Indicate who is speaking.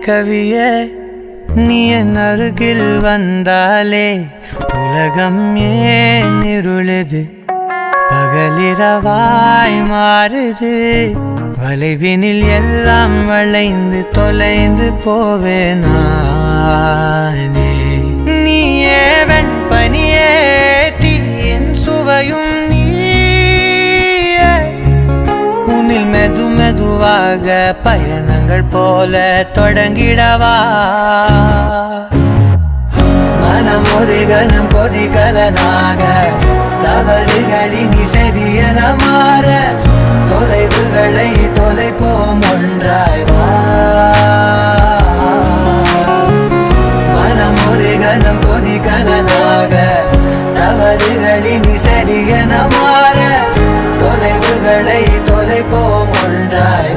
Speaker 1: கவியே நீ என் அருகில் வந்தாலே உலகம் ஏன் இருளுது பகலிரவாய் மாறுது வளைவினில் எல்லாம் வளைந்து தொலைந்து போவேனானே நீயே வெண்பனியே தீயின் சுவையும் உன்னில் மெது மெதுவாக பயணங்கள் போல தொடங்கிடவா மனம் ஒரு கணம் கொதிகலனாக தவறுகளின் சரியன மாற தொலைவுகளை தொலைப்போம் ஒன்றாய் வா மனம் ஒரு கணம் கொதிகலனாக தவறுகளின் சரியன மாற தொலைவுகளை தொலைப்போம் ஒன்றாய்